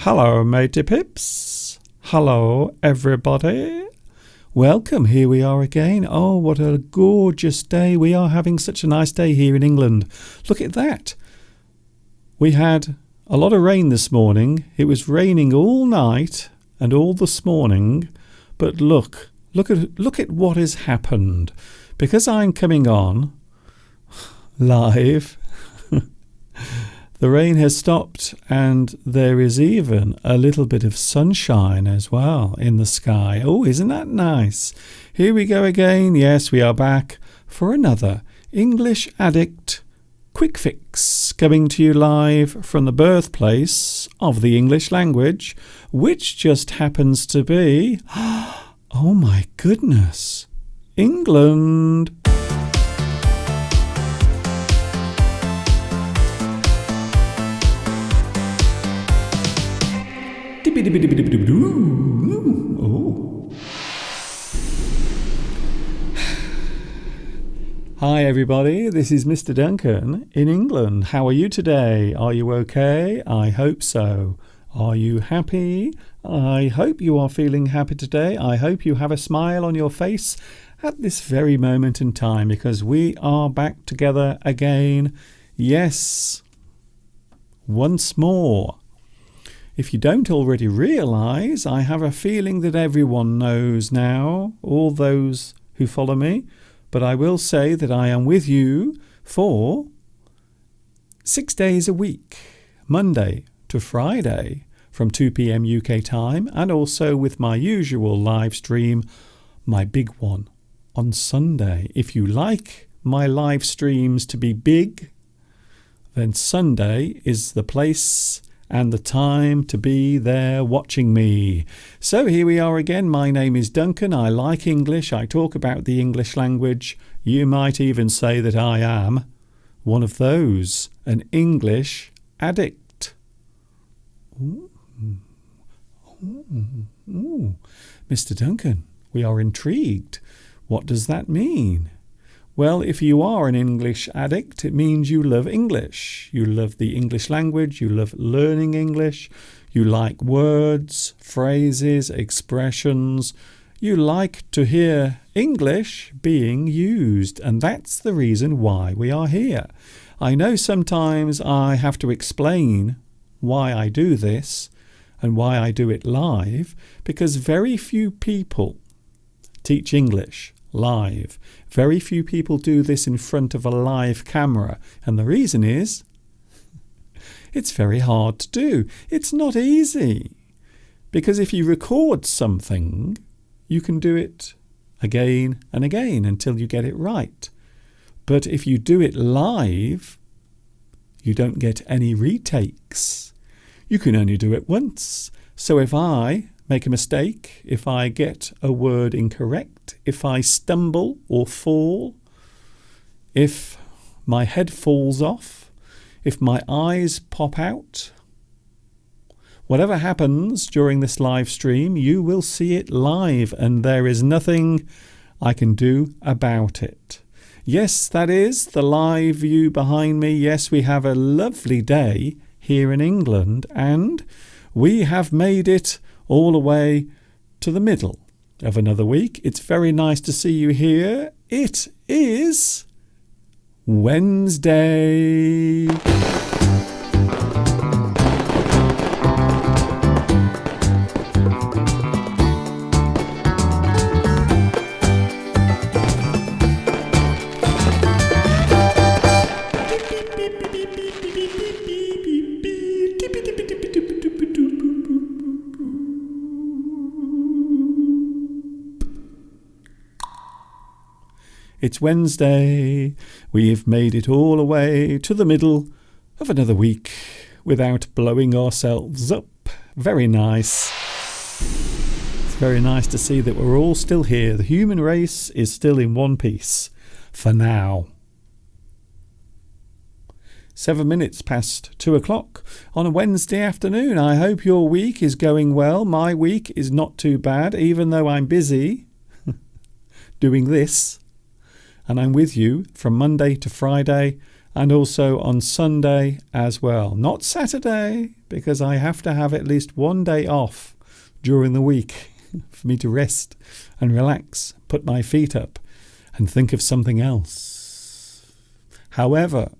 Hello, matey pips. Hello, everybody. Welcome. Here we are again. Oh, what a gorgeous day. We are having such a nice day here in England. Look at that. We had a lot of rain this morning. It was raining all night and all this morning. But look at what has happened. Because I'm coming on live, the rain has stopped and there is even a little bit of sunshine as well in the sky. Oh, isn't that nice? Here we go again. Yes, we are back for another English Addict Quick Fix, coming to you live from the birthplace of the English language, which just happens to be, oh my goodness, England. Oh. Hi everybody, this is Mr. Duncan in England. How are you today? Are you okay? I hope so. Are you happy? I hope you are feeling happy today. I hope you have a smile on your face at this very moment in time, because we are back together again. Yes, once more. If you don't already realise, I have a feeling that everyone knows now, all those who follow me, but I will say that I am with you for 6 days a week, Monday to Friday from 2 p.m. UK time, and also with my usual live stream, my big one, on Sunday. If you like my live streams to be big, then Sunday is the place and the time to be there watching me. So here we are again. My name is Duncan. I like English. I talk about the English language. You might even say that I am one of those, an English addict. Ooh. Ooh. Ooh. Mr. Duncan, we are intrigued. What does that mean? Well, if you are an English addict, it means you love English. You love the English language. You love learning English. You like words, phrases, expressions. You like to hear English being used. And that's the reason why we are here. I know sometimes I have to explain why I do this and why I do it live, because very few people teach English live. Very few people do this in front of a live camera, and the reason is it's very hard to do. It's not easy, because if you record something, you can do it again and again until you get it right. But if you do it live, you don't get any retakes. You can only do it once. So if I make a mistake, if I get a word incorrect, if I stumble or fall, if my head falls off, if my eyes pop out, whatever happens during this live stream, you will see it live, and there is nothing I can do about it. Yes, that is the live view behind me. Yes, we have a lovely day here in England, and we have made it all the way to the middle of another week. It's very nice to see you here. It is Wednesday. It's Wednesday. We've made it all the way to the middle of another week without blowing ourselves up. Very nice. It's very nice to see that we're all still here. The human race is still in one piece for now. 7 minutes past 2 o'clock on a Wednesday afternoon. I hope your week is going well. My week is not too bad, even though I'm busy doing this. And I'm with you from Monday to Friday and also on Sunday as well. Not Saturday, because I have to have at least one day off during the week for me to rest and relax, put my feet up and think of something else. However,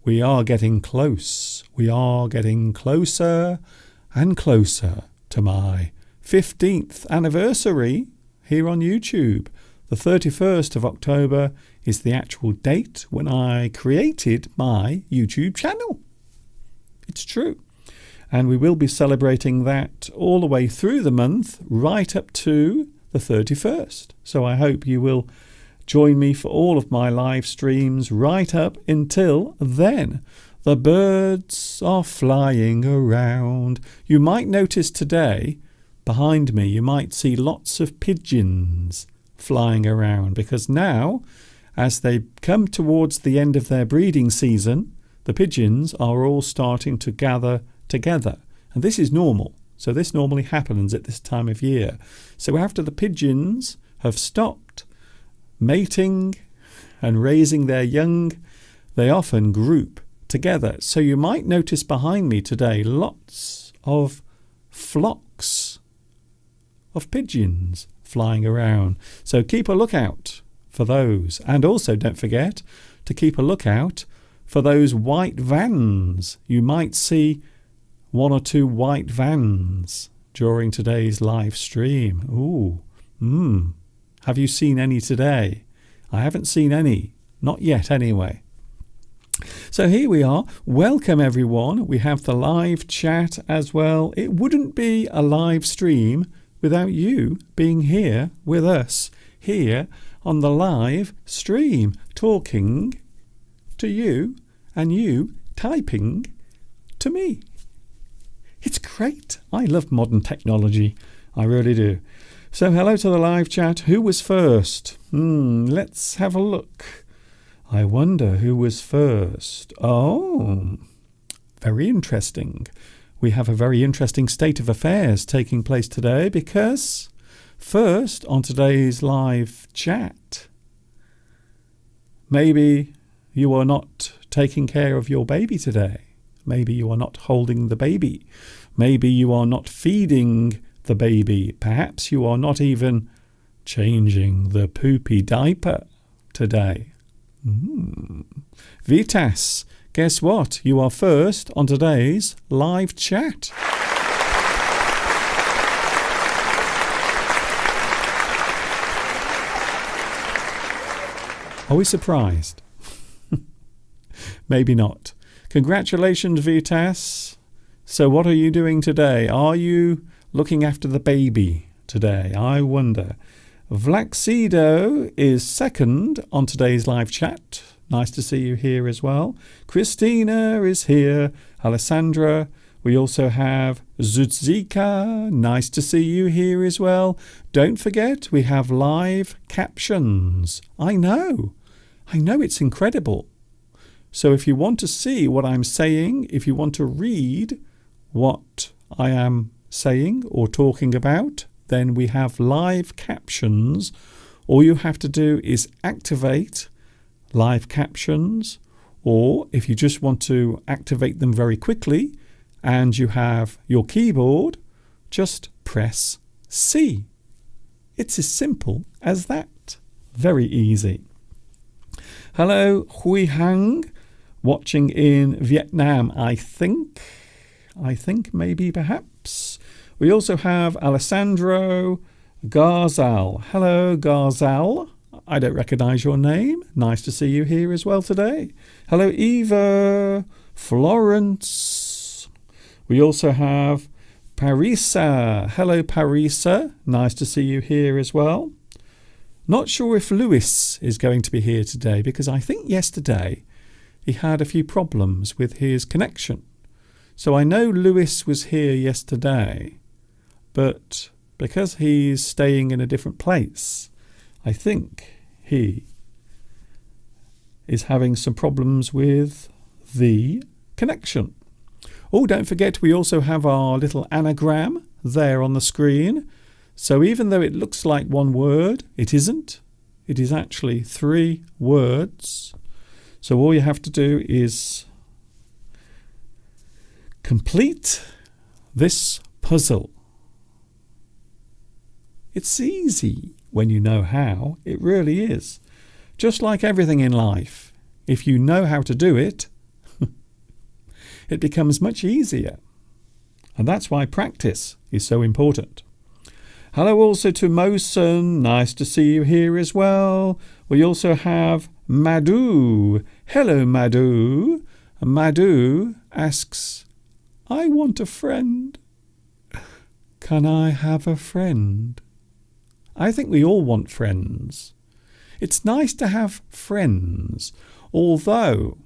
we are getting close. We are getting closer and closer to my 15th anniversary here on YouTube. The 31st of October is the actual date when I created my YouTube channel. It's true. And we will be celebrating that all the way through the month, right up to the 31st. So I hope you will join me for all of my live streams right up until then. The birds are flying around. You might notice today, behind me, you might see lots of pigeons flying around, because now, as they come towards the end of their breeding season, the pigeons are all starting to gather together. And this is normal. So this normally happens at this time of year. So after the pigeons have stopped mating and raising their young, they often group together. So you might notice behind me today lots of flocks of pigeons flying around. So keep a lookout for those. And also don't forget to keep a lookout for those white vans. You might see one or two white vans during today's live stream. Ooh, have you seen any today? I haven't seen any, not yet anyway. So here we are. Welcome everyone. We have the live chat as well. It wouldn't be a live stream without you being here with us, here on the live stream, talking to you and you typing to me. It's great. I love modern technology. I really do. So hello to the live chat. Who was first? Let's have a look. I wonder who was first. Oh, very interesting. We have a very interesting state of affairs taking place today, because first on today's live chat, maybe you are not taking care of your baby today. Maybe you are not holding the baby. Maybe you are not feeding the baby. Perhaps you are not even changing the poopy diaper today. Vitas, guess what? You are first on today's live chat. Are we surprised? Maybe not. Congratulations, Vitas. So what are you doing today? Are you looking after the baby today? I wonder. Vlaxido is second on today's live chat. Nice to see you here as well. Christina is here. Alessandra. We also have Zudzika. Nice to see you here as well. Don't forget, we have live captions. I know it's incredible. So if you want to see what I'm saying, if you want to read what I am saying or talking about, then we have live captions. All you have to do is activate live captions, or if you just want to activate them very quickly and you have your keyboard, just press C. It's as simple as that. Very easy. Hello, Hui Hang, watching in Vietnam, I think maybe perhaps. We also have Alessandro Garzal. Hello, Garzal. I don't recognize your name. Nice to see you here as well today. Hello, Eva. Florence. We also have Parisa. Hello, Parisa. Nice to see you here as well. Not sure if Lewis is going to be here today, because I think yesterday he had a few problems with his connection. So I know Lewis was here yesterday, but because he's staying in a different place, I think he is having some problems with the connection. Oh, don't forget, we also have our little anagram there on the screen. So even though it looks like one word, it isn't. It is actually 3 words. So all you have to do is complete this puzzle. It's easy when you know how. It really is. Just like everything in life, if you know how to do it, it becomes much easier. And that's why practice is so important. Hello also to Mosen. Nice to see you here as well. We also have Madhu. Hello, Madhu. Madhu asks, I want a friend. Can I have a friend? I think we all want friends. It's nice to have friends, although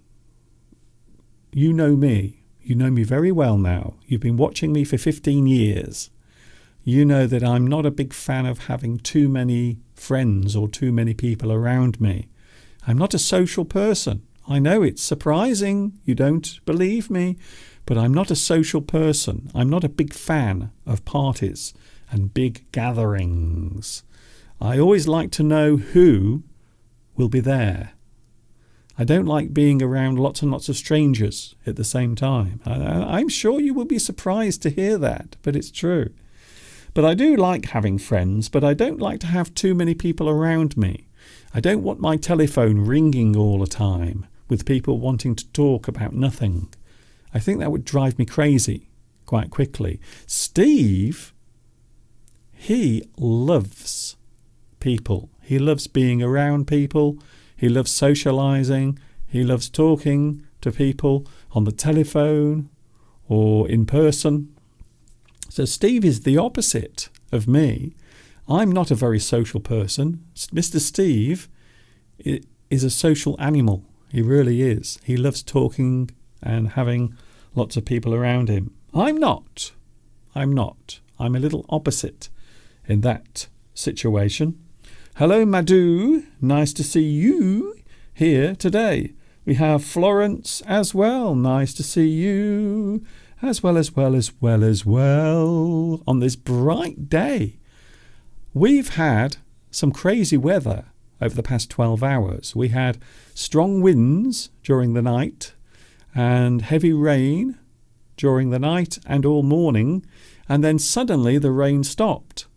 you know me. You know me very well now. You've been watching me for 15 years. You know that I'm not a big fan of having too many friends or too many people around me. I'm not a social person. I know it's surprising. You don't believe me. But I'm not a social person. I'm not a big fan of parties and big gatherings. I always like to know who will be there. I don't like being around lots and lots of strangers at the same time. I'm sure you will be surprised to hear that, but it's true. But I do like having friends, but I don't like to have too many people around me. I don't want my telephone ringing all the time with people wanting to talk about nothing. I think that would drive me crazy quite quickly. Steve, he loves people. He loves being around people. He loves socializing. He loves talking to people on the telephone or in person. So Steve is the opposite of me. I'm not a very social person. Mr. Steve is a social animal. He really is. He loves talking and having lots of people around him. I'm not. I'm a little opposite in that situation. Hello, Madhu. Nice to see you here today. We have Florence as well. Nice to see you as well on this bright day. We've had some crazy weather over the past 12 hours. We had strong winds during the night and heavy rain during the night and all morning, and then suddenly the rain stopped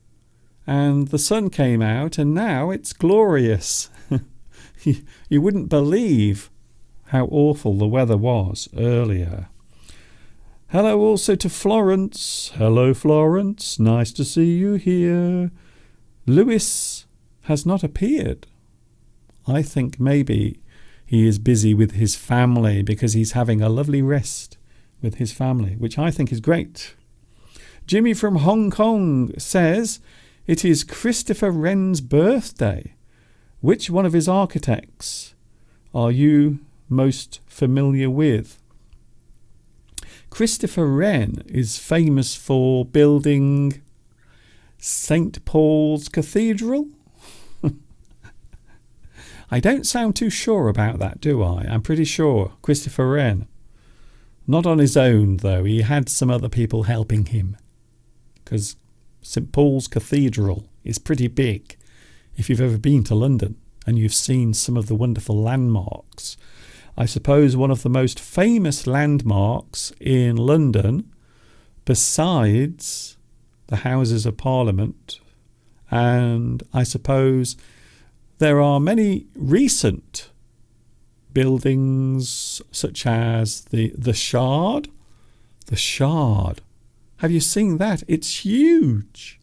and the sun came out, and now it's glorious. You wouldn't believe how awful the weather was earlier. Hello also to Florence. Hello, Florence. Nice to see you here. Lewis has not appeared. I think maybe he is busy with his family because he's having a lovely rest with his family, which I think is great. Jimmy from Hong Kong says, it is Christopher Wren's birthday. Which one of his architects are you most familiar with? Christopher Wren is famous for building St. Paul's Cathedral. I don't sound too sure about that, do I? I'm pretty sure Christopher Wren. Not on his own, though. He had some other people helping him. Because St. Paul's Cathedral is pretty big. If you've ever been to London and you've seen some of the wonderful landmarks, I suppose one of the most famous landmarks in London, besides the Houses of Parliament, and I suppose there are many recent buildings such as the Shard. The Shard. Have you seen that? It's huge.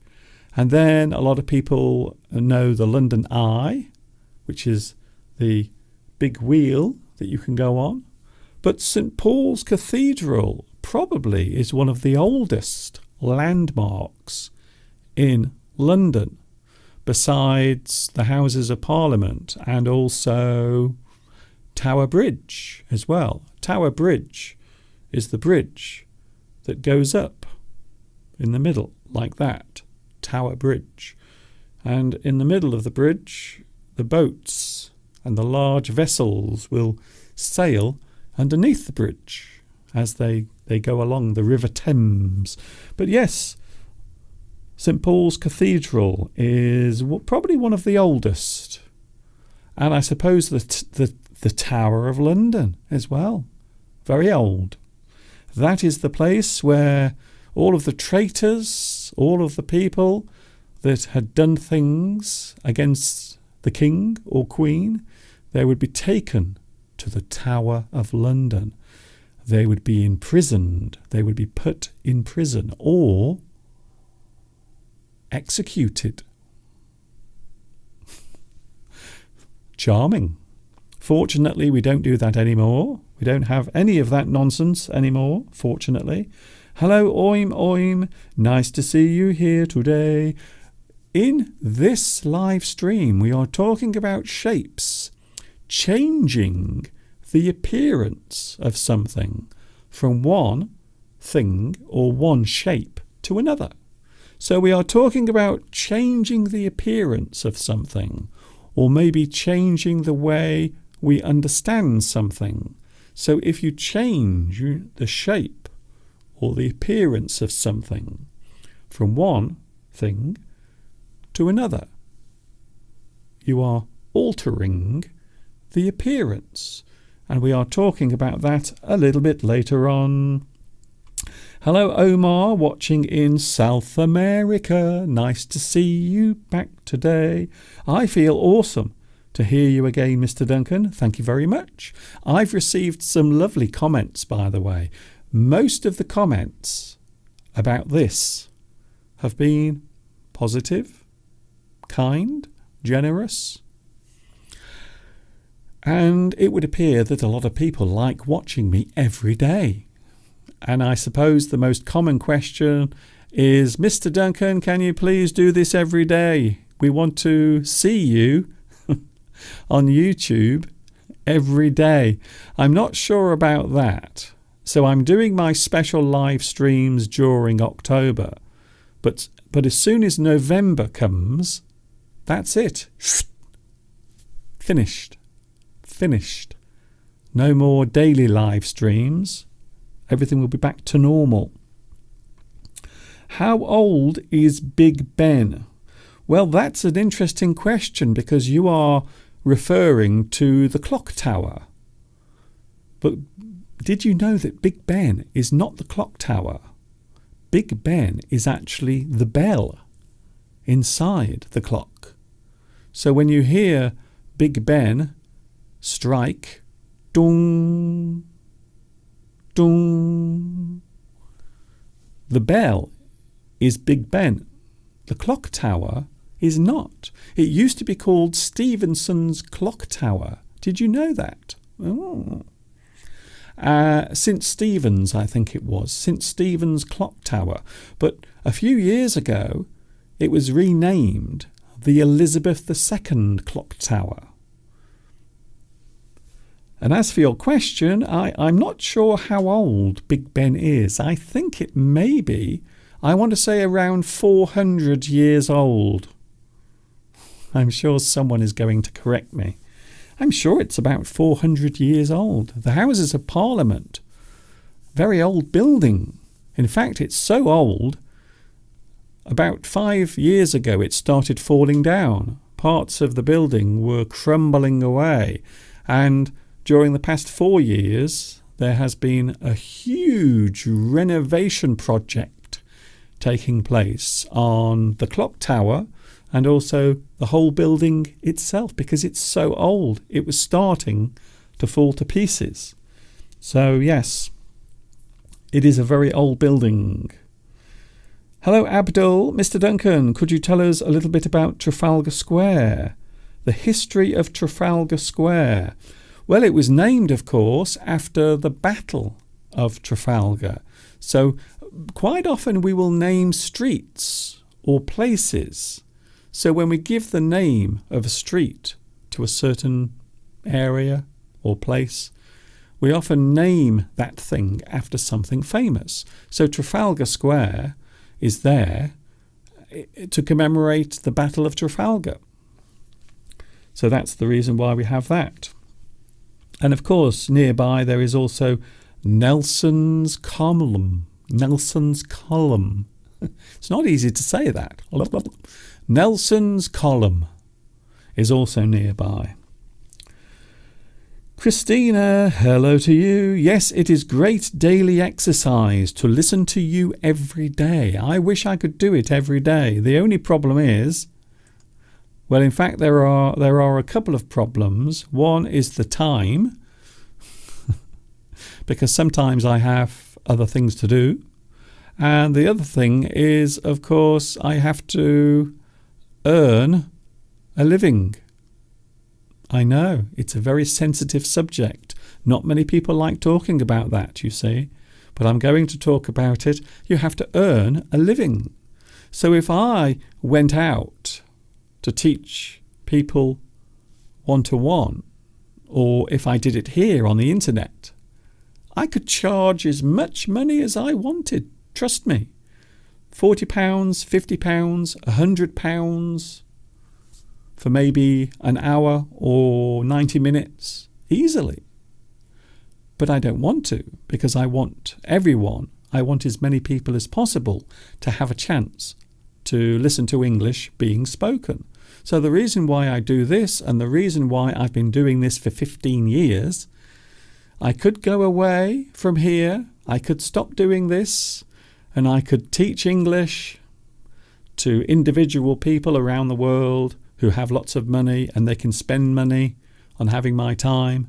And then a lot of people know the London Eye, which is the big wheel that you can go on. But St. Paul's Cathedral probably is one of the oldest landmarks in London, besides the Houses of Parliament and also Tower Bridge as well. Tower Bridge is the bridge that goes up in the middle like that. Tower Bridge. And in the middle of the bridge, the boats and the large vessels will sail underneath the bridge as they go along the River Thames. But yes, St. Paul's Cathedral is probably one of the oldest. And I suppose the Tower of London as well. Very old. That is the place where all of the traitors, all of the people that had done things against the king or queen, they would be taken to the Tower of London. They would be imprisoned. They would be put in prison or executed. Charming. Fortunately, we don't do that anymore. We don't have any of that nonsense anymore, fortunately. Hello, Oim Oim. Nice to see you here today. In this live stream, we are talking about shapes, changing the appearance of something from one thing or one shape to another. So we are talking about changing the appearance of something, or maybe changing the way we understand something. So if you change the shape or the appearance of something from one thing to another, you are altering the appearance. And we are talking about that a little bit later on. Hello, Omar, watching in South America. Nice to see you back today. I feel awesome to hear you again, Mr. Duncan. Thank you very much. I've received some lovely comments, by the way. Most of the comments about this have been positive, kind, generous. And it would appear that a lot of people like watching me every day. And I suppose the most common question is, Mr. Duncan, can you please do this every day? We want to see you on YouTube every day. I'm not sure about that. So I'm doing my special live streams during October. But as soon as November comes, that's it. Finished. No more daily live streams. Everything will be back to normal. How old is Big Ben? Well, that's an interesting question because you are referring to the clock tower. But did you know that Big Ben is not the clock tower? Big Ben is actually the bell inside the clock. So when you hear Big Ben strike, dong, dong, the bell is Big Ben. The clock tower is not. It used to be called Stevenson's Clock Tower. Did you know that? Oh. St. Stephen's, I think it was. St. Stephen's Clock Tower. But a few years ago, it was renamed the Elizabeth II Clock Tower. And as for your question, I'm not sure how old Big Ben is. I think it may be, I want to say around 400 years old. I'm sure someone is going to correct me. I'm sure it's about 400 years old. The Houses of Parliament, very old building. In fact, it's so old, about 5 years ago it started falling down. Parts of the building were crumbling away, and during the past 4 years, there has been a huge renovation project taking place on the clock tower and also the whole building itself, because it's so old. It was starting to fall to pieces. So yes, it is a very old building. Hello, Abdul. Mr. Duncan, could you tell us a little bit about Trafalgar Square? The history of Trafalgar Square. Well, it was named, of course, after the Battle of Trafalgar. So quite often we will name streets or places. So when we give the name of a street to a certain area or place, we often name that thing after something famous. So Trafalgar Square is there to commemorate the Battle of Trafalgar. So that's the reason why we have that. And of course, nearby there is also Nelson's Column. Nelson's Column. It's not easy to say that. Nelson's Column is also nearby. Christina, hello to you. Yes, it is great daily exercise to listen to you every day. I wish I could do it every day. The only problem is, well, in fact, there are a couple of problems. One is the time, because sometimes I have other things to do. And the other thing is, of course, I have to earn a living. I know, it's a very sensitive subject. Not many people like talking about that, you see. But I'm going to talk about it. You have to earn a living. So if I went out to teach people one-to-one, or if I did it here on the internet, I could charge as much money as I wanted. Trust me. £40, £50, £100 for maybe an hour or 90 minutes, easily. But I don't want to, because I want as many people as possible to have a chance to listen to English being spoken. So the reason why I do this, and the reason why I've been doing this for 15 years, I could go away from here, I could stop doing this, and I could teach English to individual people around the world who have lots of money and they can spend money on having my time.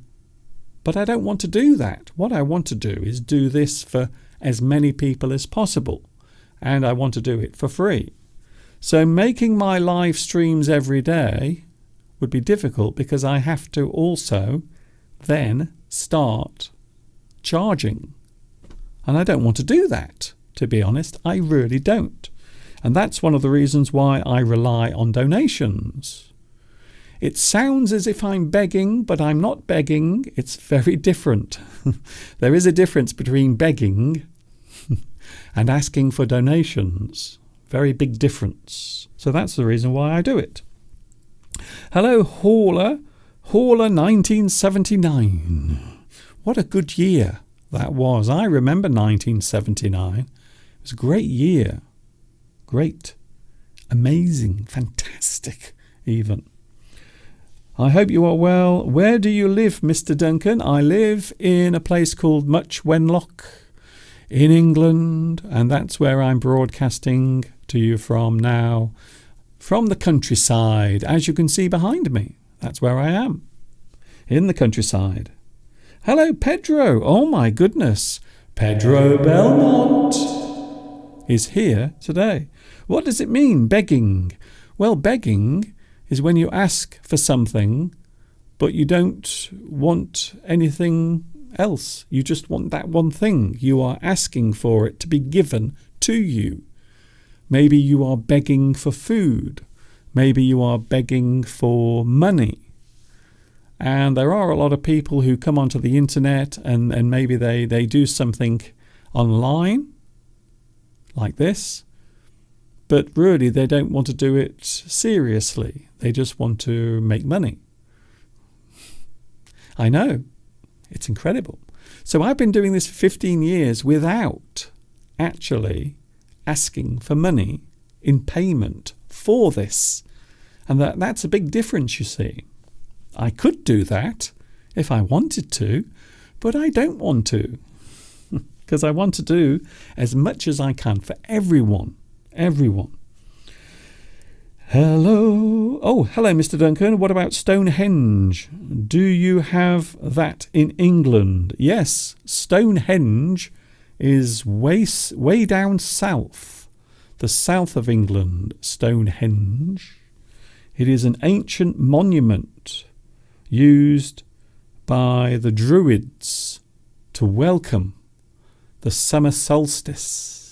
But I don't want to do that. What I want to do is do this for as many people as possible, and I want to do it for free. So making my live streams every day would be difficult, because I have to also then start charging. And I don't want to do that, to be honest. I really don't. And that's one of the reasons why I rely on donations. It sounds as if I'm begging, but I'm not begging. It's very different. There is a difference between begging and asking for donations. Very big difference. So that's the reason why I do it. Hello, Hauler 1979. What a good year that was. I remember 1979. It was a great year. Great, amazing, fantastic even. I hope you are well. Where do you live, Mr. Duncan? I live in a place called Much Wenlock in England, and that's where I'm broadcasting to you from now, from the countryside, as you can see behind me. That's where I am, in the countryside. Hello, Pedro. Oh, my goodness. Pedro Belmont is here today. What does it mean, begging? Well, begging is when you ask for something, but you don't want anything else. You just want that one thing. You are asking for it to be given to you. Maybe you are begging for food. Maybe you are begging for money. And there are a lot of people who come onto the internet and maybe they do something online like this, but really they don't want to do it seriously. They just want to make money. I know, it's incredible. So I've been doing this for 15 years without actually asking for money in payment for this. And that's a big difference, you see. I could do that if I wanted to, but I don't want to, because I want to do as much as I can for everyone. Everyone. Hello. Oh, hello, Mr. Duncan. What about Stonehenge? Do you have that in England? Yes, Stonehenge is way down south, the south of England, Stonehenge. It is an ancient monument used by the Druids to welcome the summer solstice,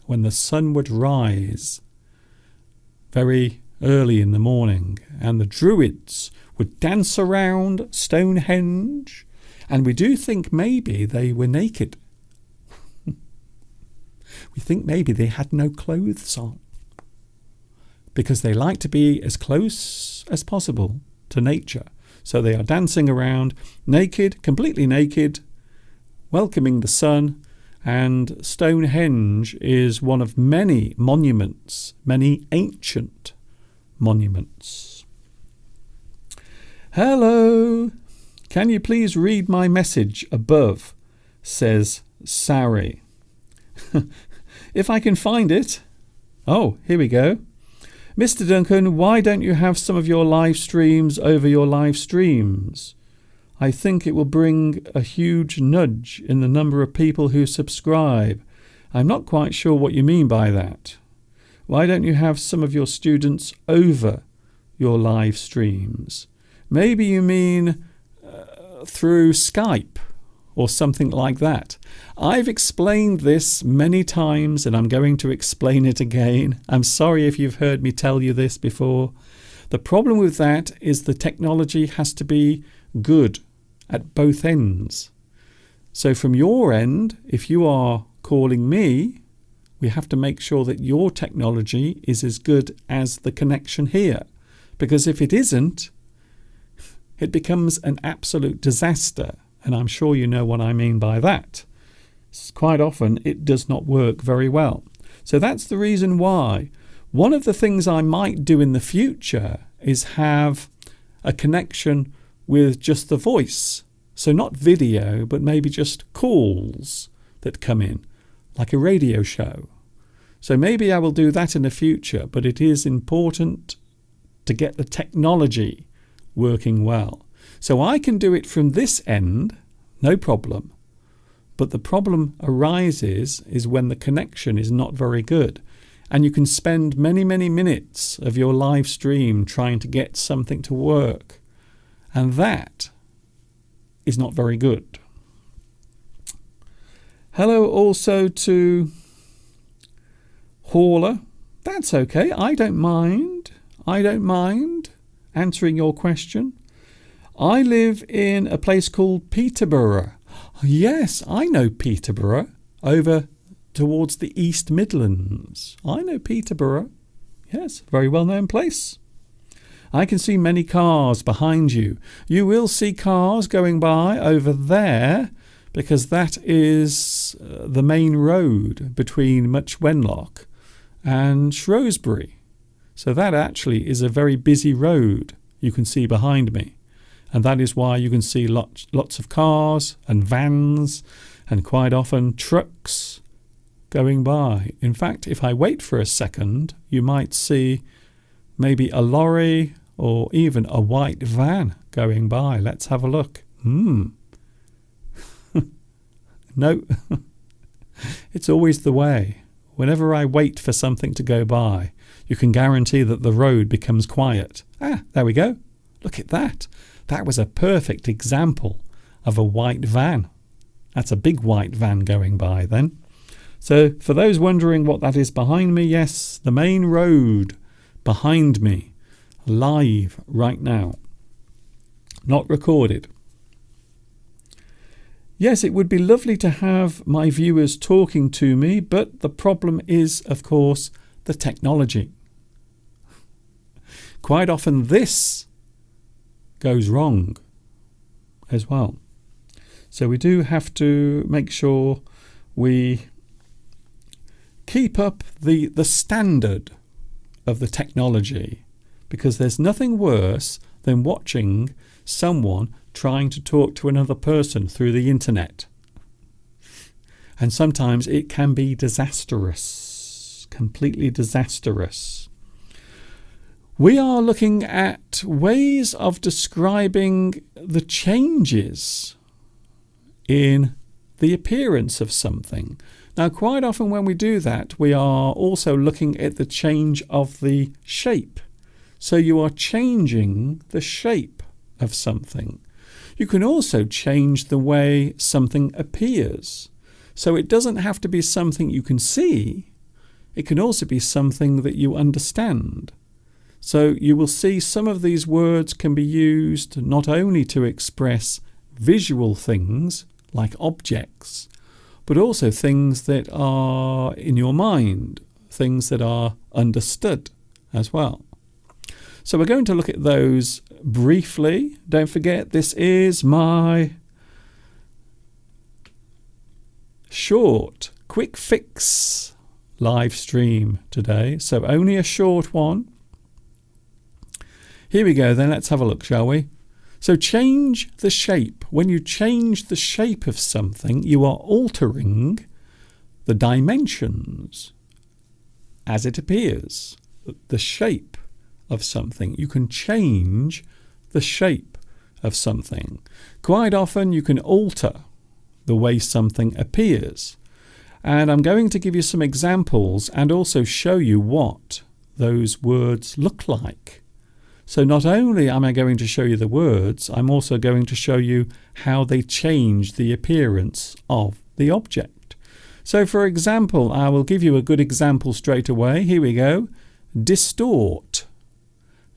when the sun would rise very early in the morning, and the Druids would dance around Stonehenge, and we do think maybe they were naked. We think maybe they had no clothes on, because they like to be as close as possible to nature. So they are dancing around naked, completely naked, welcoming the sun. And Stonehenge is one of many monuments, many ancient monuments. Hello, Can you please read my message above? Says Sari. If I can find it. Oh, here we go. Mr. Duncan, why don't you have some of your live streams over your live streams? I think it will bring a huge nudge in the number of people who subscribe. I'm not quite sure what you mean by that. Why don't you have some of your students over your live streams? Maybe you mean through Skype or something like that. I've explained this many times and I'm going to explain it again. I'm sorry if you've heard me tell you this before. The problem with that is the technology has to be good at both ends. So from your end, if you are calling me, we have to make sure that your technology is as good as the connection here. Because if it isn't, it becomes an absolute disaster. And I'm sure you know what I mean by that. Quite often it does not work very well. So that's the reason why. One of the things I might do in the future is have a connection with just the voice. So not video, but maybe just calls that come in, like a radio show. So maybe I will do that in the future, but it is important to get the technology working well. So I can do it from this end, no problem. But the problem arises is when the connection is not very good. And you can spend many, many minutes of your live stream trying to get something to work. And that is not very good. Hello also to Hauler. That's okay. I don't mind answering your question. I live in a place called Peterborough. Yes, I know Peterborough, over towards the East Midlands. I know Peterborough. Yes, very well-known place. I can see many cars behind you. You will see cars going by over there because that is the main road between Much Wenlock and Shrewsbury. So that actually is a very busy road you can see behind me. And that is why you can see lots of cars and vans and quite often trucks going by. In fact, if I wait for a second, you might see maybe a lorry or even a white van going by. Let's have a look. No, it's always the way. Whenever I wait for something to go by, you can guarantee that the road becomes quiet. There we go. Look at that. That was a perfect example of a white van. That's a big white van going by then. So for those wondering what that is behind me, yes, the main road behind me, live right now. Not recorded. Yes, it would be lovely to have my viewers talking to me, but the problem is, of course, the technology. Quite often this goes wrong as well. So we do have to make sure we keep up the standard of the technology, because there's nothing worse than watching someone trying to talk to another person through the internet. And sometimes it can be disastrous, completely disastrous. We are looking at ways of describing the changes in the appearance of something. Now, quite often when we do that, we are also looking at the change of the shape. So you are changing the shape of something. You can also change the way something appears. So it doesn't have to be something you can see. It can also be something that you understand. So you will see some of these words can be used not only to express visual things like objects, but also things that are in your mind, things that are understood as well. So we're going to look at those briefly. Don't forget, this is my short, quick fix live stream today. So only a short one. Here we go then, let's have a look, shall we? So change the shape. When you change the shape of something, you are altering the dimensions as it appears, the shape of something. You can change the shape of something. Quite often you can alter the way something appears. And I'm going to give you some examples and also show you what those words look like. So not only am I going to show you the words, I'm also going to show you how they change the appearance of the object. So for example, I will give you a good example straight away. Here we go. Distort.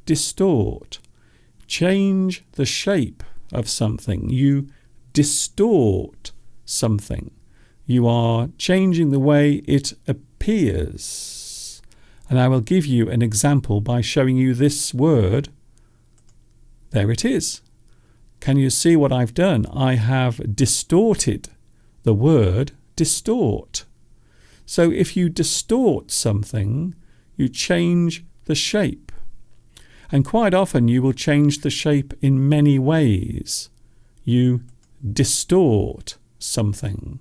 Distort. Change the shape of something. You distort something. You are changing the way it appears. And I will give you an example by showing you this word. There it is. Can you see what I've done? I have distorted the word distort. So if you distort something, you change the shape. And quite often you will change the shape in many ways. You distort something.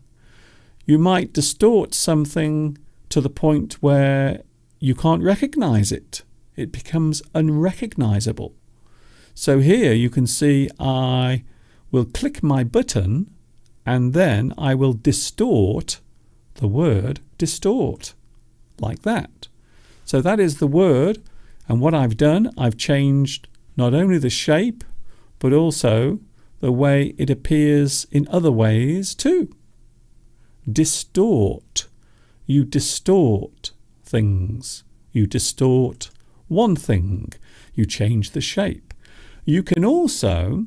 You might distort something to the point where you can't recognize it. It becomes unrecognizable. So here you can see I will click my button and then I will distort the word distort, like that. So that is the word, and what I've done, I've changed not only the shape, but also the way it appears in other ways too. Distort. You distort things. You distort one thing. You change the shape. You can also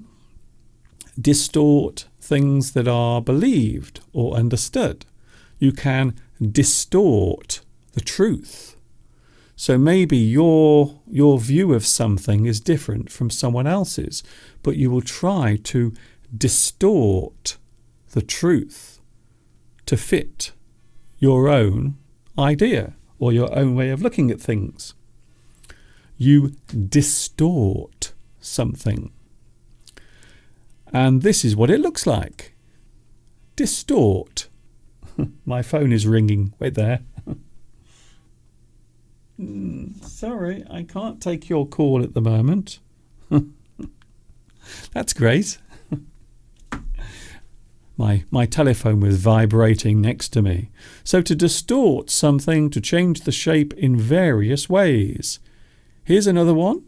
distort things that are believed or understood. You can distort the truth. So maybe your view of something is different from someone else's, but you will try to distort the truth to fit your own idea or your own way of looking at things. You distort something. And this is what it looks like. Distort. My phone is ringing. Wait there. Sorry, I can't take your call at the moment. That's great. My telephone was vibrating next to me. So to distort something, to change the shape in various ways. Here's another one.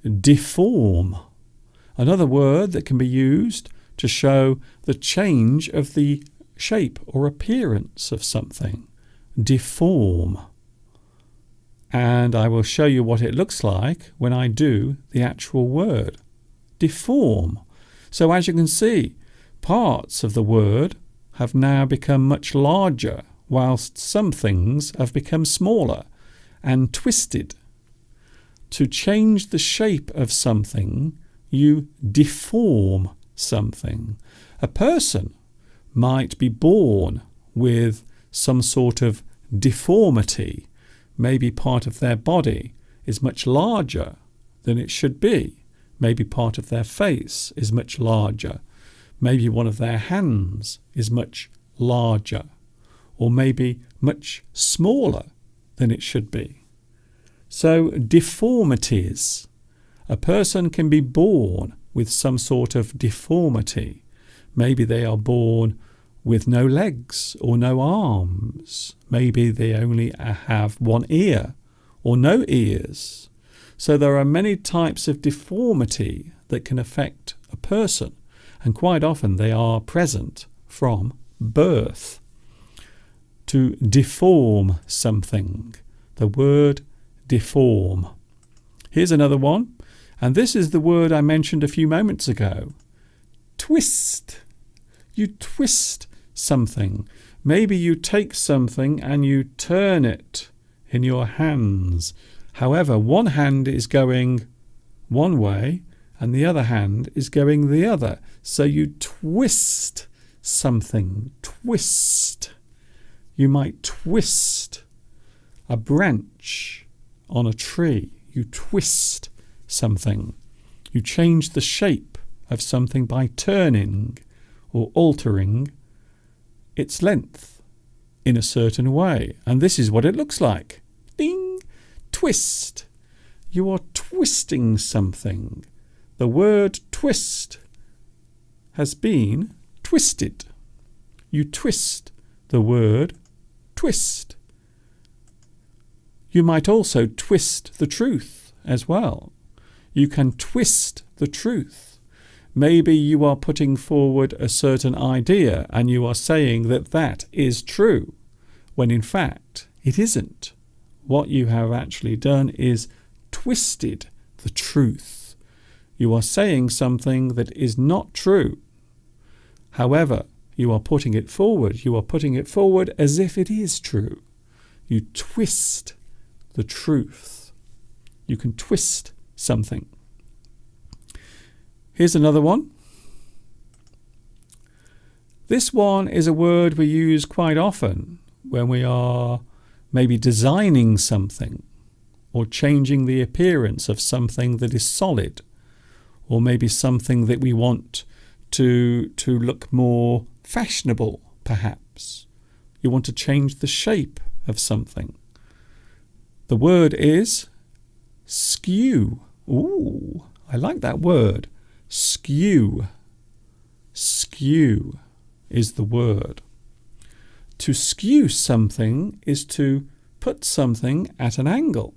Deform. Another word that can be used to show the change of the shape or appearance of something. Deform. And I will show you what it looks like when I do the actual word. Deform. So as you can see, parts of the word have now become much larger, whilst some things have become smaller and twisted. To change the shape of something, you deform something. A person might be born with some sort of deformity. Maybe part of their body is much larger than it should be. Maybe part of their face is much larger. Maybe one of their hands is much larger. Or maybe much smaller than it should be. So deformities. A person can be born with some sort of deformity. Maybe they are born with no legs or no arms. Maybe they only have one ear or no ears. So there are many types of deformity that can affect a person, and quite often they are present from birth. To deform something. The word deform. Here's another one, and this is the word I mentioned a few moments ago. Twist. You twist something. Maybe you take something and you turn it in your hands. However, one hand is going one way and the other hand is going the other. So you twist something. Twist. You might twist a branch on a tree. You twist something. You change the shape of something by turning or altering its length in a certain way. And this is what it looks like. Ding! Twist. You are twisting something. The word twist has been twisted. You twist the word twist. You might also twist the truth as well. You can twist the truth. Maybe you are putting forward a certain idea and you are saying that that is true, when in fact it isn't. What you have actually done is twisted the truth. You are saying something that is not true. However, you are putting it forward. You are putting it forward as if it is true. You twist the truth. You can twist something. Here's another one. This one is a word we use quite often when we are maybe designing something or changing the appearance of something that is solid, or maybe something that we want to look more fashionable, perhaps. You want to change the shape of something. The word is skew. Ooh, I like that word. Skew. Skew is the word. To skew something is to put something at an angle.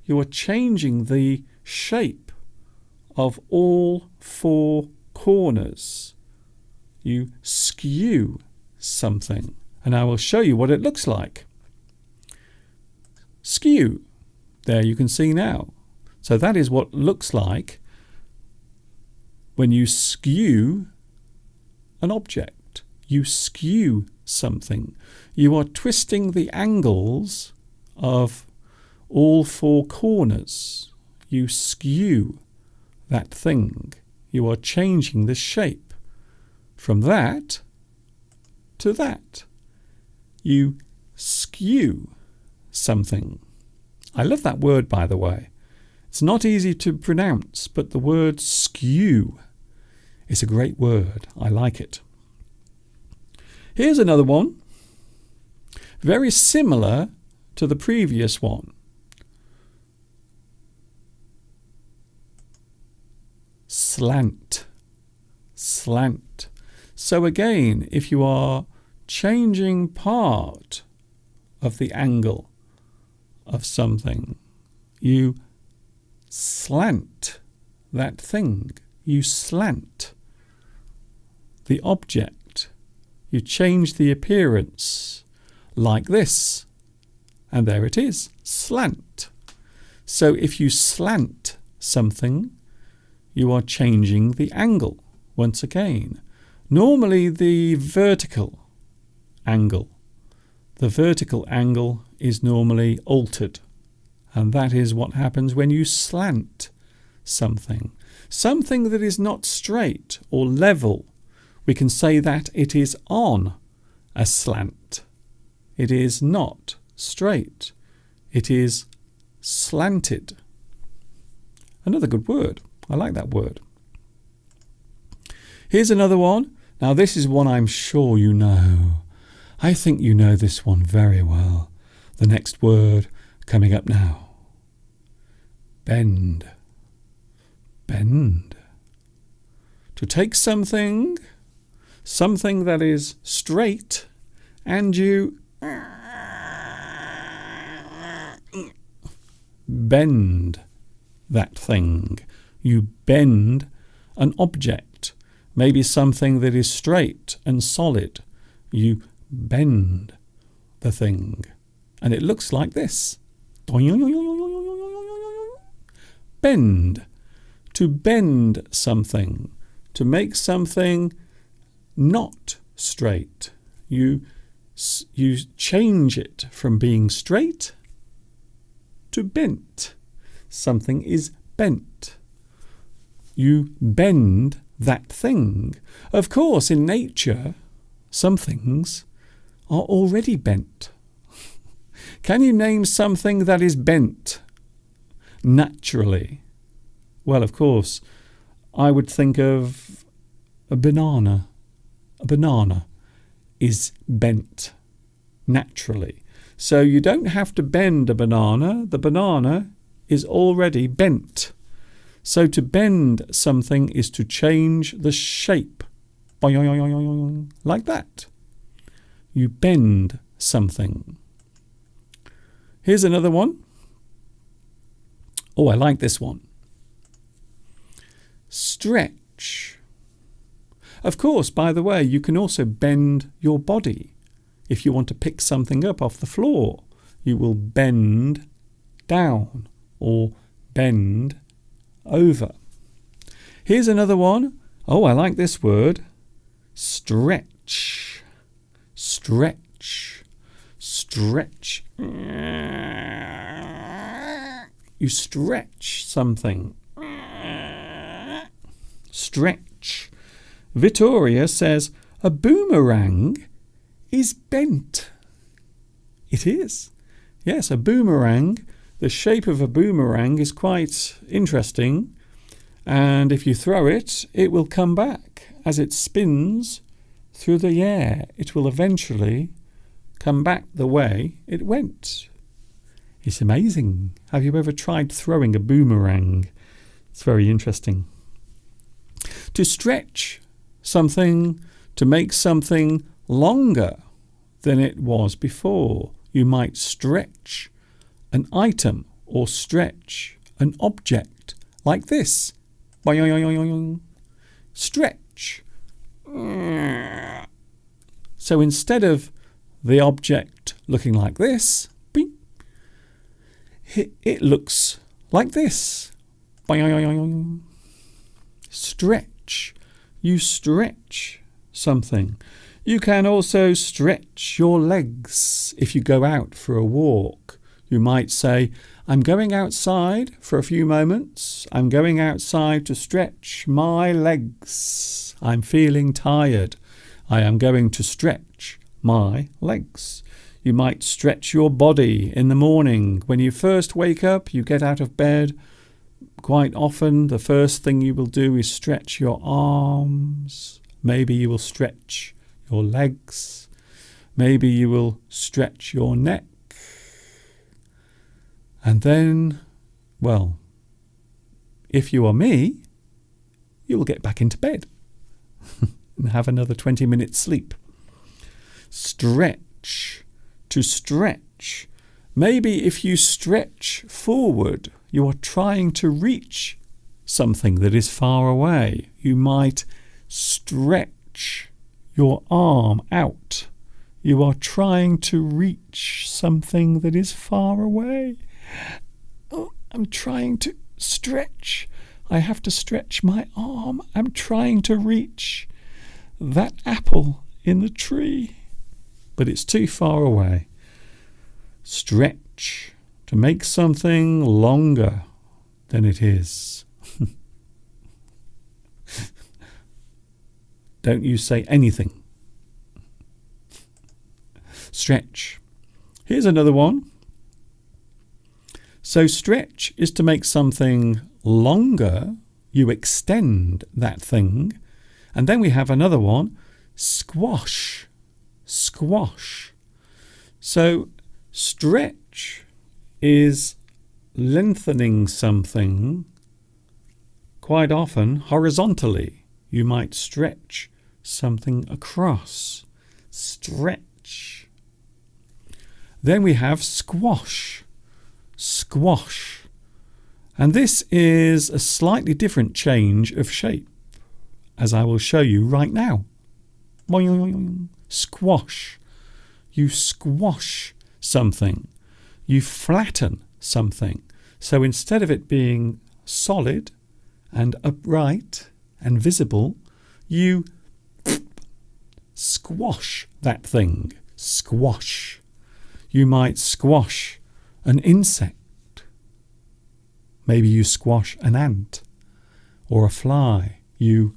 You are changing the shape of all four corners. You skew something. And I will show you what it looks like. Skew. There you can see now. So that is what it looks like when you skew an object. You skew something. You are twisting the angles of all four corners. You skew that thing. You are changing the shape from that to that. You skew something. I love that word, by the way. It's not easy to pronounce, but the word skew is a great word. I like it. Here's another one, very similar to the previous one. Slant. Slant. So again, if you are changing part of the angle of something, you slant that thing. You slant the object. You change the appearance like this. And there it is, slant. So if you slant something, you are changing the angle once again. Normally the vertical angle. The vertical angle is normally altered. And that is what happens when you slant something. Something that is not straight or level. We can say that it is on a slant. It is not straight. It is slanted. Another good word. I like that word. Here's another one. Now this is one I'm sure you know. I think you know this one very well. The next word coming up now. Bend. Bend. To take something that is straight, and you bend that thing. You bend an object, maybe something that is straight and solid. You bend the thing, and it looks like this. Bend. To bend something, to make something not straight. You change it from being straight to bent. Something is bent. You bend that thing. Of course, in nature, some things are already bent. Can you name something that is bent naturally? Well, of course, I would think of a banana. A banana is bent naturally. So you don't have to bend a banana. The banana is already bent. So to bend something is to change the shape. Like that. You bend something. Here's another one. Oh, I like this one. Stretch. Of course, by the way, you can also bend your body. If you want to pick something up off the floor, you will bend down or bend over. Here's another one. Oh, I like this word. Stretch. Stretch. Stretch. You stretch something. Stretch. Vittoria says, a boomerang is bent. It is. Yes, a boomerang. The shape of a boomerang is quite interesting. And if you throw it, it will come back. As it spins through the air, it will eventually come back the way it went. It's amazing. Have you ever tried throwing a boomerang? It's very interesting. To stretch something, to make something longer than it was before. You might stretch an item or stretch an object like this. Stretch. So instead of the object looking like this, it looks like this. Stretch. You stretch something. You can also stretch your legs if you go out for a walk. You might say, I'm going outside for a few moments. I'm going outside to stretch my legs. I'm feeling tired. I am going to stretch my legs. You might stretch your body in the morning. When you first wake up, you get out of bed. Quite often, the first thing you will do is stretch your arms. Maybe you will stretch your legs. Maybe you will stretch your neck. And then, well, if you are me, you will get back into bed and have another 20 minutes sleep. Stretch. To stretch. Maybe if you stretch forward, you are trying to reach something that is far away. You might stretch your arm out. You are trying to reach something that is far away. Oh, I'm trying to stretch. I have to stretch my arm. I'm trying to reach that apple in the tree, but it's too far away. Stretch. To make something longer than it is. Don't you say anything. Stretch. Here's another one. So stretch is to make something longer. You extend that thing. And then we have another one. Squash. Squash. So stretch is lengthening something quite often horizontally. You might stretch something across. Stretch. Then we have squash. Squash. And this is a slightly different change of shape, as I will show you right now. Squash. You squash something. You flatten something. So instead of it being solid and upright and visible, you squash that thing. Squash. You might squash an insect. Maybe you squash an ant or a fly. You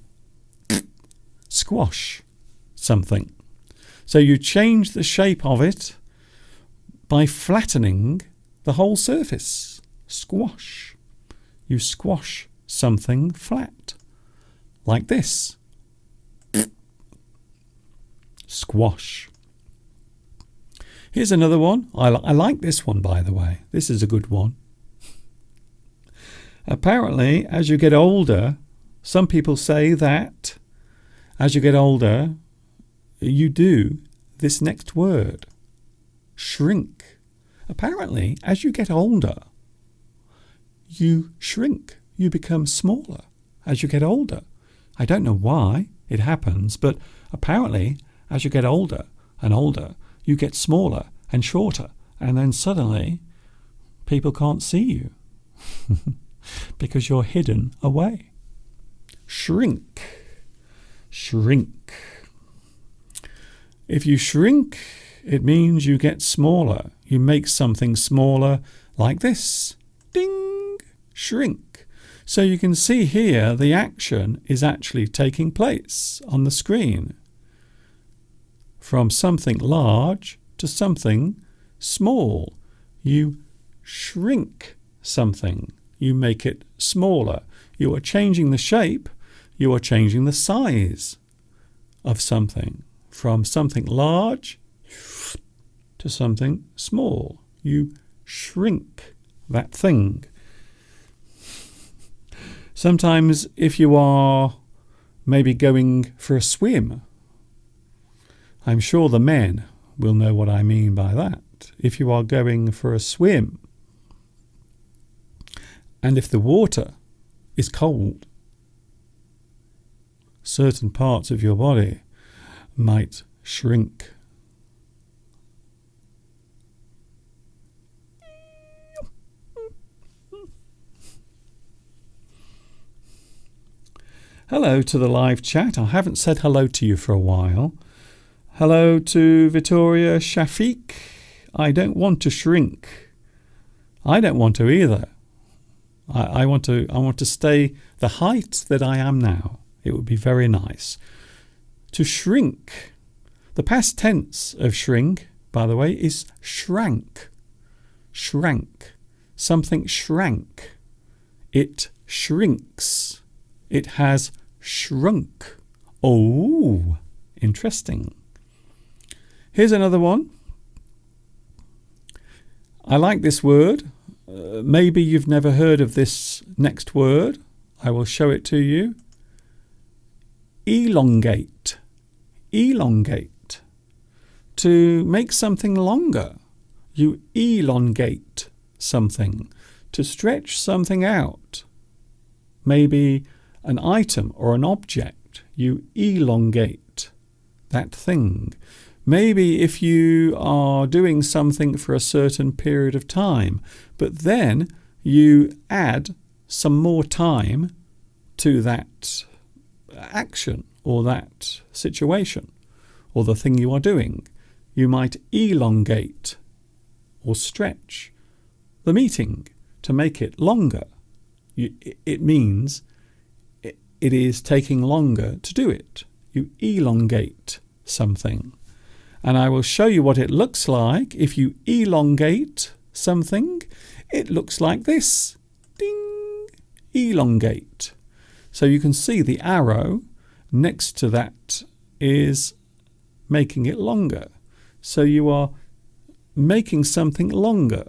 squash something. So you change the shape of it by flattening the whole surface. Squash. You squash something flat. like this. Squash. Here's another one. I like this one, by the way. This is a good one. Apparently, as you get older, some people say that as you get older, you do this next word, shrink. Apparently, as you get older, you shrink. You become smaller as you get older. I don't know why it happens, but apparently, as you get older and older, you get smaller and shorter, and then suddenly people can't see you because you're hidden away. Shrink. Shrink. If you shrink, it means you get smaller. You make something smaller like this. Ding! Shrink. So you can see here the action is actually taking place on the screen. From something large to something small. You shrink something. You make it smaller. You are changing the shape. You are changing the size of something. From something large to something small. You shrink that thing. Sometimes if you are maybe going for a swim, I'm sure the men will know what I mean by that. If you are going for a swim, and if the water is cold, certain parts of your body might shrink. Hello to the live chat. I haven't said hello to you for a while. Hello to Victoria Shafiq. I don't want to shrink. I don't want to either. I want to stay the height that I am now. It would be very nice. To shrink. The past tense of shrink, by the way, is shrank. Shrank. Something shrank. It shrinks. It has shrunk. Oh, interesting. Here's another one. I like this word. Maybe you've never heard of this next word. I will show it to you. Elongate. Elongate. To make something longer. You elongate something. To stretch something out. Maybe an item or an object. You elongate that thing. Maybe if you are doing something for a certain period of time, but then you add some more time to that action or that situation or the thing you are doing, you might elongate or stretch the meeting to make it longer. It means it is taking longer to do it. You elongate something. And I will show you what it looks like. If you elongate something, it looks like this. Ding! Elongate. So you can see the arrow next to that is making it longer. So you are making something longer.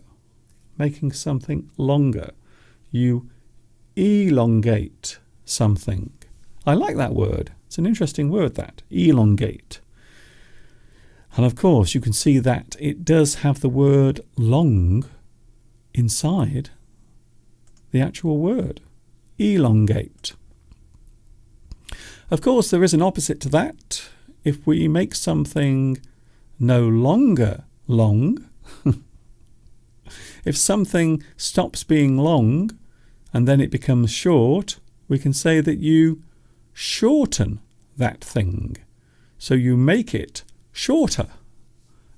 Making something longer. You elongate something. I like that word. It's an interesting word, that. Elongate. And of course, you can see that it does have the word long inside the actual word. Elongate. Of course, there is an opposite to that. If we make something no longer long, if something stops being long and then it becomes short, we can say that you shorten that thing. So you make it shorter.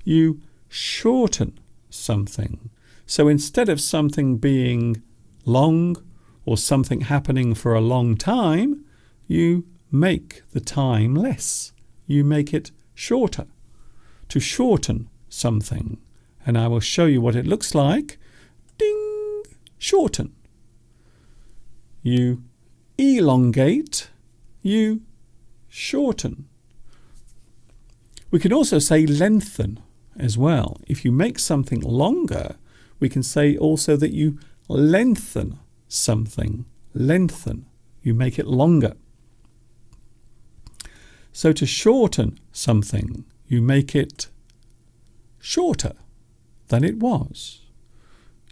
You shorten something. So instead of something being long or something happening for a long time, you make the time less. You make it shorter. To shorten something. And I will show you what it looks like. Ding! Shorten. You elongate. you shorten. We can also say lengthen as well. If you make something longer, we can say also that you lengthen something. Lengthen. You make it longer. So to shorten something, you make it shorter than it was.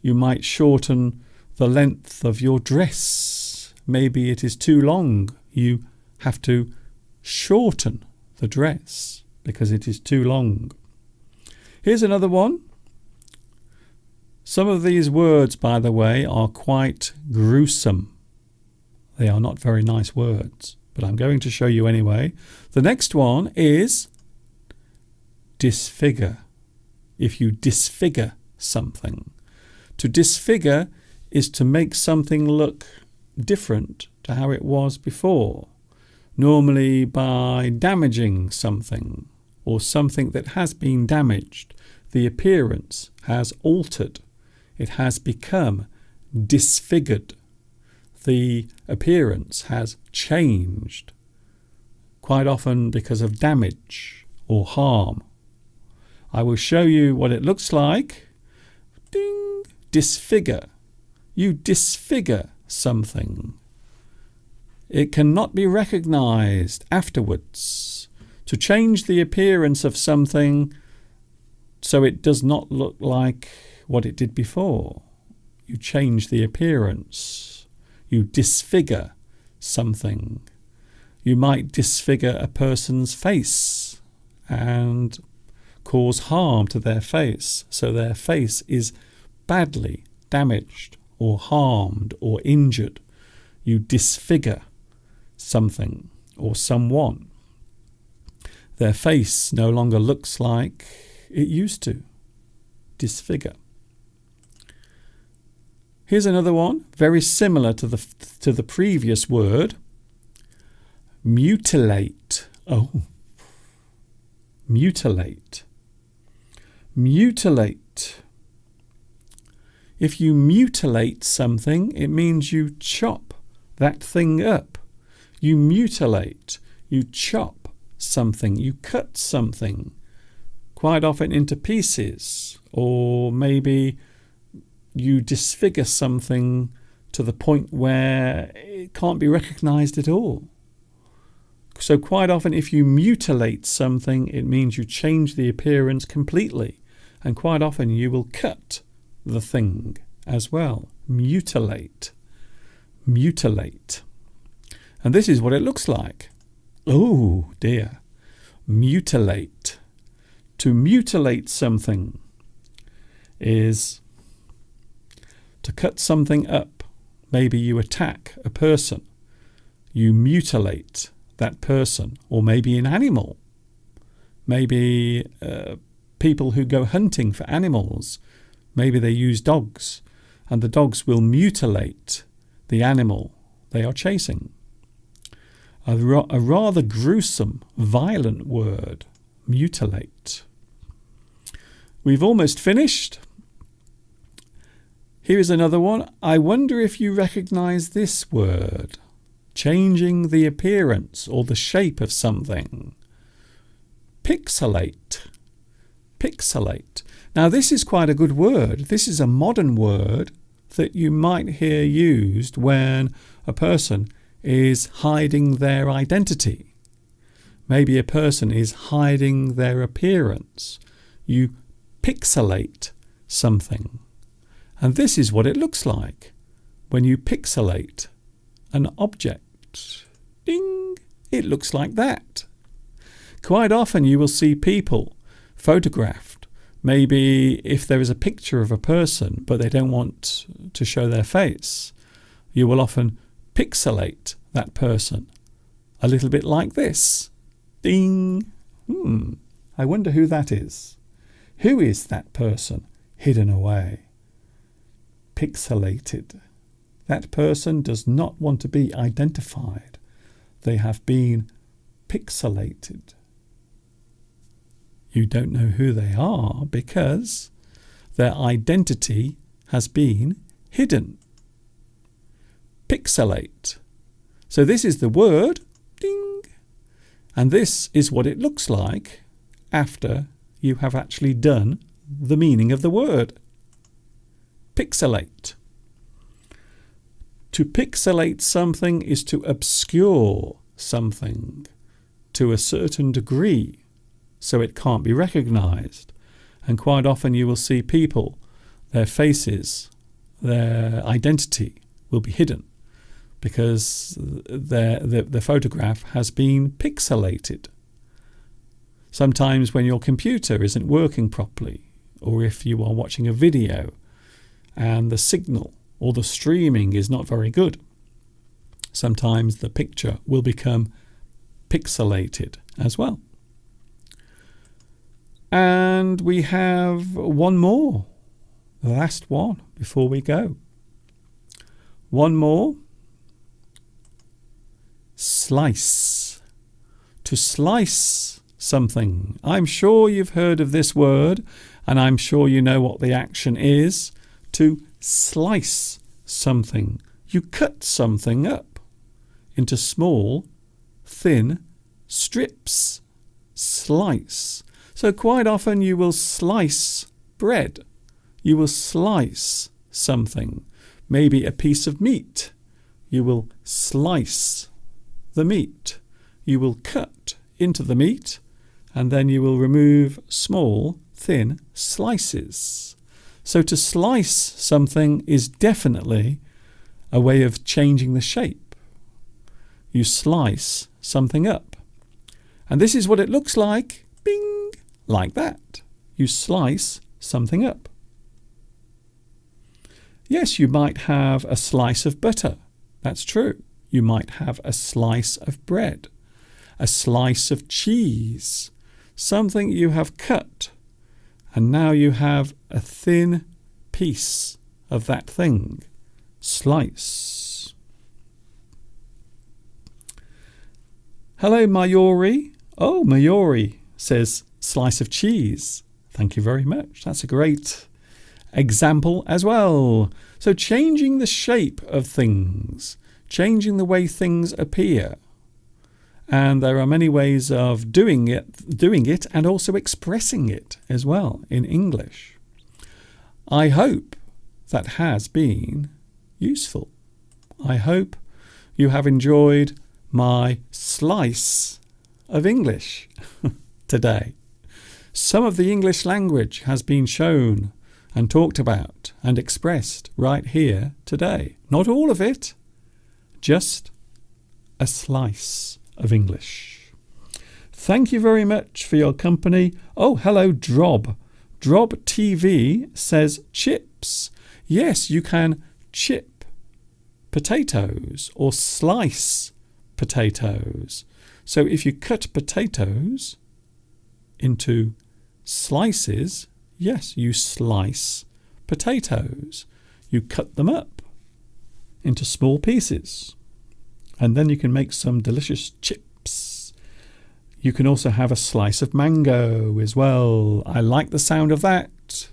You might shorten the length of your dress. Maybe it is too long. You have to shorten the dress because it is too long. Here's another one. Some of these words, by the way, are quite gruesome. They are not very nice words, but I'm going to show you anyway. The next one is disfigure. If you disfigure something. To disfigure is to make something look different to how it was before, normally by damaging something or something that has been damaged. The appearance has altered. It has become disfigured. The appearance has changed, quite often because of damage or harm. I will show you what it looks like. Ding! Disfigure. You disfigure something. It cannot be recognized afterwards. To change the appearance of something so it does not look like what it did before. You change the appearance. You disfigure something. You might disfigure a person's face and cause harm to their face, so their face is badly damaged or harmed or injured. You disfigure something or someone. Their face no longer looks like it used to. Disfigure. Here's another one, very similar to the previous word. Mutilate. Oh, mutilate. Mutilate. If you mutilate something, it means you chop that thing up. You mutilate. You chop something. You cut something, quite often into pieces, or maybe you disfigure something to the point where it can't be recognized at all. So quite often if you mutilate something, it means you change the appearance completely. And quite often you will cut the thing as well. Mutilate. Mutilate. And this is what it looks like. Oh dear. Mutilate. To mutilate something is to cut something up. Maybe you attack a person. You mutilate that person. Or maybe an animal. Maybe people who go hunting for animals. Maybe they use dogs. And the dogs will mutilate the animal they are chasing. A rather gruesome, violent word. Mutilate. We've almost finished. Here is another one. I wonder if you recognize this word. Changing the appearance or the shape of something. Pixelate. Pixelate. Now this is quite a good word. This is a modern word that you might hear used when a person is hiding their identity. Maybe a person is hiding their appearance. You pixelate something. And this is what it looks like when you pixelate an object. Ding! It looks like that. Quite often you will see people photographed. Maybe if there is a picture of a person but they don't want to show their face, you will often pixelate that person a little bit like this. Ding! I wonder who that is. Who is that person hidden away? Pixelated. That person does not want to be identified. They have been pixelated. You don't know who they are because their identity has been hidden. Pixelate. So this is the word. Ding! And this is what it looks like after you have actually done the meaning of the word. Pixelate. To pixelate something is to obscure something to a certain degree so it can't be recognized. And quite often you will see people, their faces, their identity will be hidden because the photograph has been pixelated. Sometimes when your computer isn't working properly, or if you are watching a video and the signal or the streaming is not very good, sometimes the picture will become pixelated as well. And we have one more, the last one before we go. One more. Slice. To slice something. I'm sure you've heard of this word, and I'm sure you know what the action is. To slice something. You cut something up into small, thin strips. Slice. So quite often you will slice bread. You will slice something. Maybe a piece of meat. You will slice the meat. You will cut into the meat, and then you will remove small, thin slices. So to slice something is definitely a way of changing the shape. You slice something up. And this is what it looks like. Bing! Like that. You slice something up. Yes, you might have a slice of butter. That's true. You might have a slice of bread, a slice of cheese, something you have cut, and now you have a thin piece of that thing. Slice. Hello, Mayori. Oh, Mayori says slice of cheese. Thank you very much. That's a great example as well. So changing the shape of things, changing the way things appear. And there are many ways of doing it and also expressing it as well in English. I hope that has been useful. I hope you have enjoyed my slice of English today. Some of the English language has been shown and talked about and expressed right here today. Not all of it, just a slice of English. Thank you very much for your company. Oh, hello, Drob. Drob TV says chips. Yes, you can chip potatoes or slice potatoes. So if you cut potatoes into slices, yes, you slice potatoes. You cut them up into small pieces. And then you can make some delicious chips. You can also have a slice of mango as well. I like the sound of that.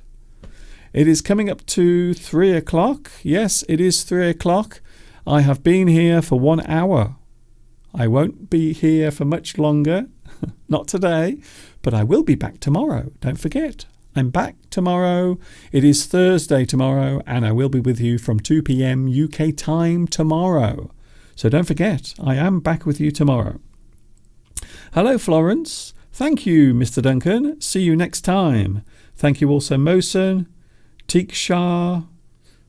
It is coming up to 3 o'clock. Yes, it is 3 o'clock. I have been here for 1 hour. I won't be here for much longer. Not today, but I will be back tomorrow. Don't forget, I'm back tomorrow. It is Thursday tomorrow, and I will be with you from 2 p.m. UK time tomorrow. So don't forget, I am back with you tomorrow. Hello, Florence. Thank you, Mr. Duncan. See you next time. Thank you also, Mosen, Tiksha,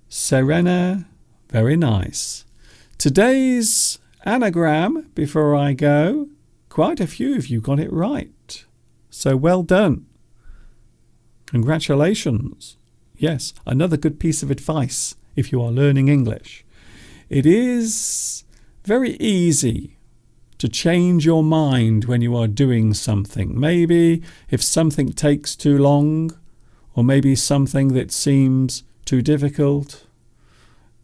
Serena. Very nice. Today's anagram, before I go, quite a few of you got it right. So well done. Congratulations. Yes, another good piece of advice if you are learning English. It is very easy to change your mind when you are doing something. Maybe if something takes too long, or maybe something that seems too difficult,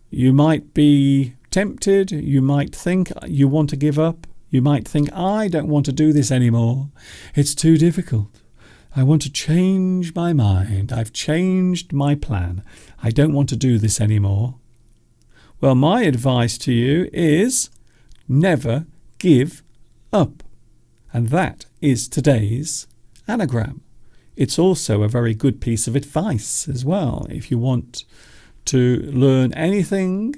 you might be tempted. You might think you want to give up. You might think, I don't want to do this anymore. It's too difficult. I want to change my mind. I've changed my plan. I don't want to do this anymore. Well, my advice to you is never give up. And that is today's anagram. It's also a very good piece of advice as well. If you want to learn anything,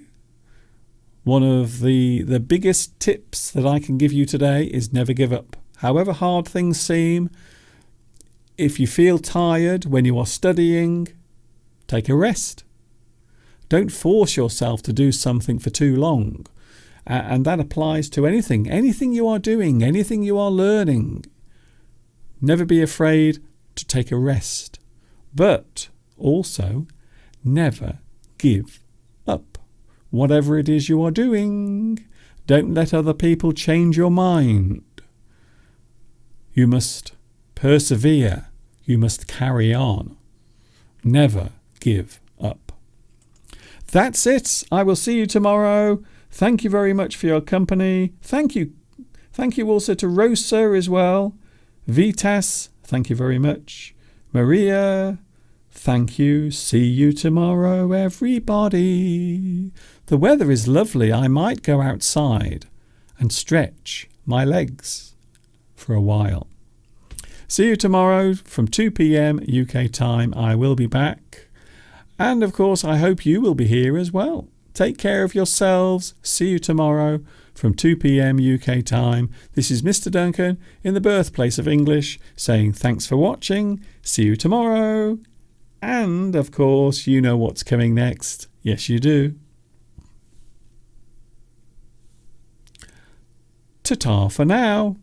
one of the biggest tips that I can give you today is never give up. However hard things seem, if you feel tired when you are studying, take a rest. Don't force yourself to do something for too long. And that applies to anything you are doing, anything you are learning. Never be afraid to take a rest. But also, never give up. Whatever it is you are doing, don't let other people change your mind. You must persevere. You must carry on. Never give up. That's it. I will see you tomorrow. Thank you very much for your company. Thank you also to Rosa as well. Vitas, thank you very much. Maria, thank you. See you tomorrow, everybody. The weather is lovely. I might go outside and stretch my legs for a while. See you tomorrow from 2 p.m. UK time. I will be back. And of course, I hope you will be here as well. Take care of yourselves. See you tomorrow from 2 p.m. UK time. This is Mr. Duncan in the birthplace of English saying thanks for watching. See you tomorrow. And of course, you know what's coming next. Yes, you do. Ta-ta for now.